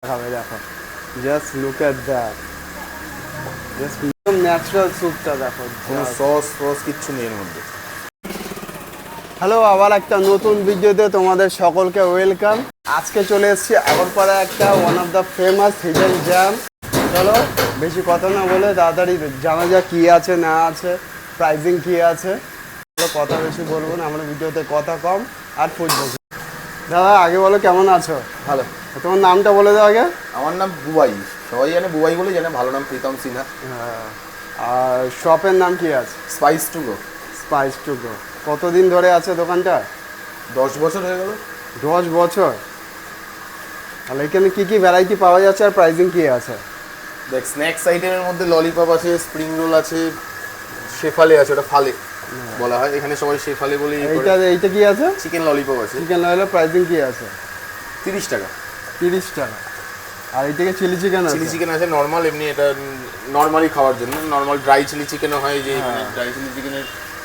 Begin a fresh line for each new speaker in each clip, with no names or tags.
খাবে দেখো, just look at that, just natural স্যুপটা দেখো,
কোনো সস ফস কিচ্ছু নেই এর মধ্যে।
হ্যালো, আবার একটা নতুন ভিডিওতে তোমাদের সকলকে ওয়েলকাম। আজকে চলে এসেছি আগরপাড়া একটা one of the famous hidden jam. চলো বেশি কথা না বলে তাড়াতাড়ি জানা যাক কী আছে না আছে, প্রাইসিং কী আছে। চলো কথা বেশি বলবো না, আমরা ভিডিওতে কথা কম আর ফুড বেশি। দাদা আগে বলো কেমন আছো?
ভালো।
তোমার নামটা বলে দাও আগে।
আমার নাম বুবাই, সবাই জানে বুবাই বলে জানে, ভালো নাম প্রীতম সিনহা।
হ্যাঁ, আর শপের নাম কি আছে?
Spice to go.
Spice to go. কতদিন ধরে আছে দোকানটা?
10 বছর হয়ে গেল।
10 বছর। তাহলে এখানে কী কী ভ্যারাইটি পাওয়া যাচ্ছে আর প্রাইসিং কী আছে?
দেখ, স্ন্যাক্স আইটেমের মধ্যে ললিপপ আছে, স্প্রিং রোল আছে, শেফালে আছে, ওটা ফালে বলা হয় এখানে সবাই শেফালে বলেই
এইটা কি আছে?
চিকেন ললিপপ আছে।
চিকেন ললিপপ প্রাইসিং কি আছে?
30 টাকা।
30 টাকা। আর এইটাকে চিলি চিকেন আছে?
চিলি চিকেন আছে নর্মাল, এমনি এটা নর্মালি খাওয়ার জন্য। নর্মাল ড্রাই চিলি চিকেনও হয়, যে ড্রাই চিলি চিকেনের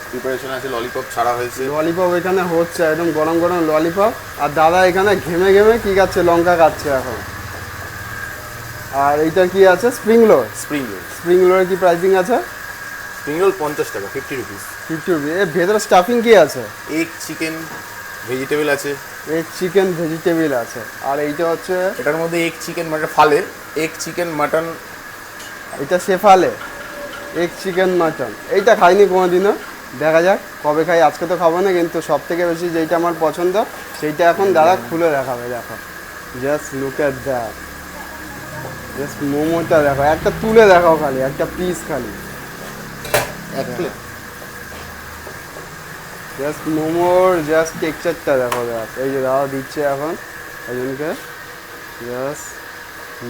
প্রিপারেশন আছে। ললিপপ ছাড়া হয়েছে।
ললিপপ এখানে হচ্ছে একদম গরম গরম ললিপপ। আর দাদা এখানে ঘেমে ঘেমে কি খাচ্ছে? লঙ্কা খাচ্ছে এখন। আর এইটা কি আছে? Spring roll.
Spring roll.
Spring রোলের কি প্রাইসিং আছে?
স্প্রিং রোল 50 টাকা, 50 রুপিস।
50 রুপি। এর ভেতরে স্টাফিং কি আছে?
এগ চিকেন ভেজিটেবল আছে।
এগ চিকেন ভেজিটেবল আছে। আর এইটা হচ্ছে,
এটার মধ্যে এগ চিকেন মানে ফালে, এগ চিকেন মাটন।
এটা শেফালে এগ চিকেন মাটন। এইটা খাইনি কোনোদিনও, দেখা যাক কবে খাই। আজকে তো খাবো না, কিন্তু সব থেকে বেশি যেইটা আমার পছন্দ সেইটা এখন দাদা খুলে দেখাবে। দেখো, just look at that, just মোমোটা দেখো, একটা তুলে দেখাও খালি, একটা পিস খালি।
এক প্লেট।
জাস্ট মোমোর জাস্ট টেক্সচারটা দেখো। দেখ এই যে দাদা দিচ্ছে এখন একজনকে। জাস্ট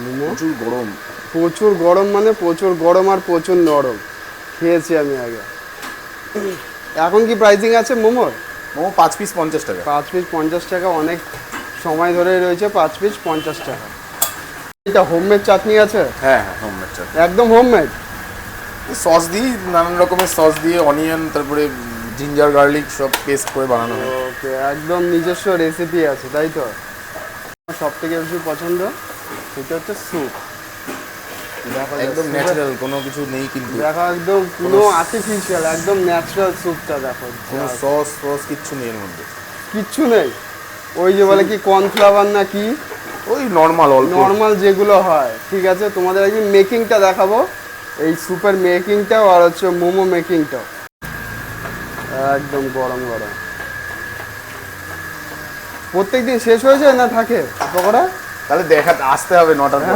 মোমো
প্রচুর গরম।
প্রচুর গরম, মানে প্রচুর গরম আর প্রচুর নরম। খেয়েছি আমি আগে। এখন কি প্রাইসিং আছে মোমোর?
মোমো 5 পিস 50 টাকা।
5 পিস 50 টাকা, অনেক সময় ধরে রয়েছে 5 পিস 50 টাকা। এটা হোমমেড চাটনি আছে?
হ্যাঁ হ্যাঁ, হোমমেড চাটনি।
একদম হোমমেড।
সস দিয়ে, নানান রকমের সস দিয়ে, অনিয়ন, তারপরে জিঞ্জার গার্লিক সব পেস্ট করে বানানো হয়।
ওকে, একদম নিজস্ব রেসিপি আছে, তাই তো? সব থেকে বেশি পছন্দ সেটা হচ্ছে স্যুপ। দেখো
একদম ন্যাচারাল, কোনো কিছু নেই কিন্তু।
দেখো, একদম কোনো আর্টিফিশিয়াল, একদম ন্যাচারাল স্যুপটা দেখো।
কোনো সস ফস কিচ্ছু নেই এর মধ্যে।
কিচ্ছু নেই। ওই যে বলে কি কর্নফ্লাওয়ার না কি,
ওই নর্মাল অল্প।
নর্মাল যেগুলো হয়। ঠিক আছে, তোমাদের একদিন মেকিংটা দেখাবো, এই স্যুপের মেকিংটাও আর হচ্ছে মোমো মেকিংটাও। একদম গরম গরম। প্রত্যেকদিন শেষ হয়ে যায় না থাকে পকোড়া?
তাহলে আসতে হবে 9টার পর।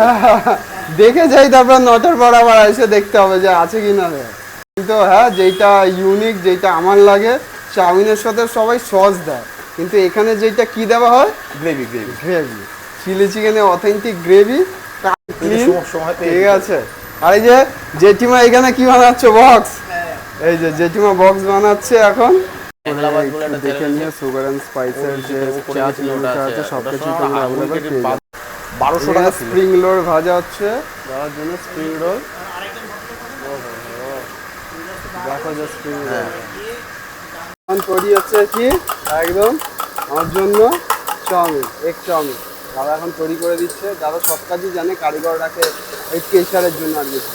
দেখে যাই, তারপর 9টার পর আবার এসে দেখতে হবে যে আছে কি না। কিন্তু হ্যাঁ, যেটা ইউনিক, যেটা আমার লাগে, চাউমিনের সাথে সবাই সস দেয়, কিন্তু এখানে যেটা কি দেওয়া হয়?
Gravy gravy.
গ্রেভি। চিলি চিকেনে অথেন্টিক গ্রেভি। ঠিক আছে। আর এই যে জেঠিমা এখানে কি বানাচ্ছে? বক্স। এই যে জেঠিমা বক্স বানাচ্ছে এখন। দেখে নিয়ে সুগার অ্যান্ড স্পাইসের যে চাটনিটা আছে সব কিছু তোমরা অ্যাভেলেবল পেয়ে যাবে।
1200 টাকা।
স্প্রিং রোল ভাজা হচ্ছে দেওয়ার জন্য। স্প্রিং রোল দেখো, যে স্প্রিং রোল তৈরি হচ্ছে কি একদম আমার জন্য। চাউমিন, এগ চাউমিন দাদা এখন তৈরি করে দিচ্ছে। দাদা সব কাজই জানে, কারিগর রাখে এই প্রেশারের জন্য আর কিছু।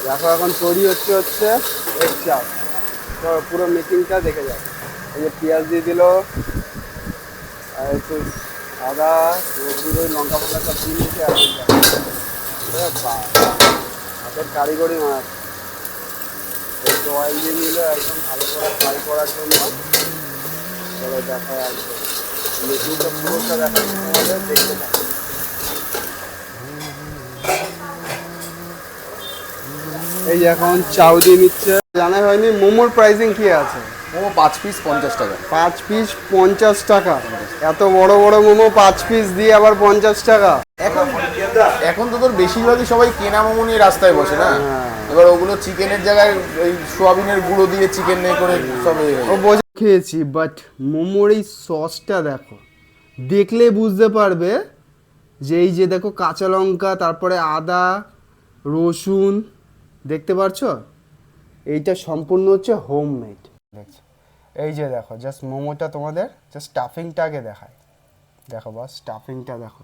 দেখো এখন তৈরি হচ্ছে এগ চাপ। তো পুরো মেকিংটা দেখে যাও। এই যে পেঁয়াজ দিয়ে দিল, আর একটু আদা রসুন লঙ্কা ফঙ্কা সব দিয়ে নিয়েছে। হাতের কারিগরি মাছ। একটু অয়েল দিয়ে নিল একদম ভালো করে ফ্রাই করার জন্য। চলো দেখা আসবে মেকিংটা পুরোটা দেখা তোমাদের, দেখতে থাকো। এই এখন চাউ দিয়ে নিচ্ছে। জানাই হয়নি মোমোর প্রাইসিং কি আছে?
মোমো 5 পিস 50 টাকা।
5 পিস 50 টাকা। এত বড় বড় মোমো 5 পিস দিয়ে আবার 50 টাকা।
এখন এখন তো তোর বেশিরভাগই সবাই কেনা মোমো নিয়ে রাস্তায় বসে না। এবার ওগুলো চিকেনের জায়গায় ওই সোয়াবিনের গুঁড়ো দিয়ে চিকেন নিয়ে করে সব
ও বোঝা খেয়েছি, বাট মোমোর এই সসটা দেখো, দেখলে বুঝতে পারবে যে এই যে দেখো কাঁচা লঙ্কা, তারপরে আদা রসুন, দেখতে পারছো? এইটা সম্পূর্ণ হচ্ছে হোমমেড। এই যে দেখো জাস্ট মোমোটা তোমাদের জাস্ট স্টাফিংটা আগে দেখায়। দেখো বাস স্টাফিংটা দেখো,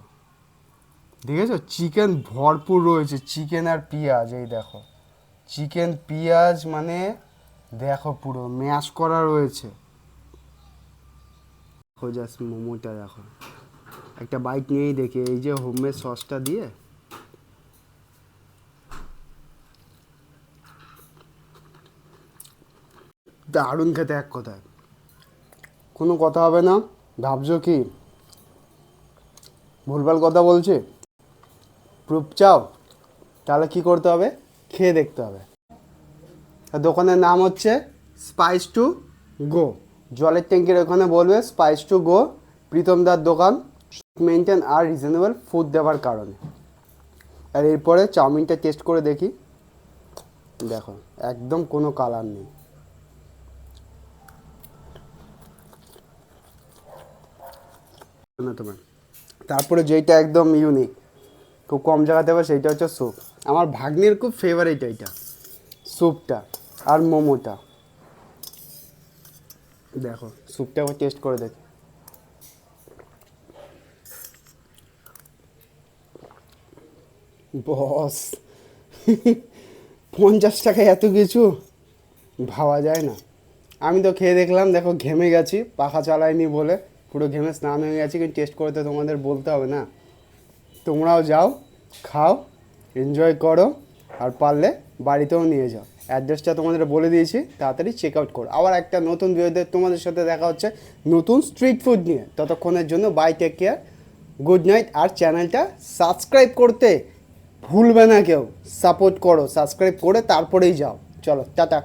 দেখেছো চিকেন ভরপুর রয়েছে, চিকেন আর পেঁয়াজ, এই দেখো চিকেন পেঁয়াজ মানে দেখো পুরো ম্যাশ করা রয়েছে। দেখো জাস্ট মোমোটা দেখো, একটা বাইট নিয়েই দেখি, এই যে হোমমেড সসটা দিয়ে দারুণ খেতে, এক কথায় কোনো কথা হবে না। ভাবছো কি ভুলভাল কথা বলছি? প্রুফ চাও? তাহলে কি করতে হবে, খেয়ে দেখতে হবে। আর দোকানের নাম হচ্ছে স্পাইস টু গো, জলের ট্যাঙ্কির ওখানে বলবে স্পাইস টু গো, প্রীতমদার দোকান, মেনটেন আর রিজনেবল ফুড দেওয়ার কারণে। আর এরপরে চাউমিনটা টেস্ট করে দেখি, দেখো একদম কোনো কালার নেই। না তোমার তারপরে যেইটা একদম ইউনিক, খুব কম জায়গাতে হবে, সেইটা হচ্ছে স্যুপ। আমার ভাগ্নির খুব ফেভারিট এইটা, স্যুপটা আর মোমোটা। দেখো স্যুপটা একবার টেস্ট করে দেখি। বস 50 টাকায় এত কিছু ভাবা যায় না। আমি তো খেয়ে দেখলাম, দেখো ঘেমে গেছি, পাখা চালাইনি বলে পুরো ঘেমে স্নান হয়ে গেছি, কিন্তু টেস্ট করতে তোমাদের বলতে হবে না। তোমরাও যাও, খাও, এনজয় করো, আর পারলে বাড়িতেও নিয়ে যাও। অ্যাড্রেসটা তোমাদের বলে দিয়েছি, তাড়াতাড়ি চেক আউট করো। আবার একটা নতুন ভিডিওতে তোমাদের সাথে দেখা হচ্ছে নতুন স্ট্রিট ফুড নিয়ে। ততক্ষণের জন্য bye, take care, good night. আর চ্যানেলটা সাবস্ক্রাইব করতে ভুলবে না কেউ, সাপোর্ট করো, সাবস্ক্রাইব করে তারপরেই যাও। চলো টাটা।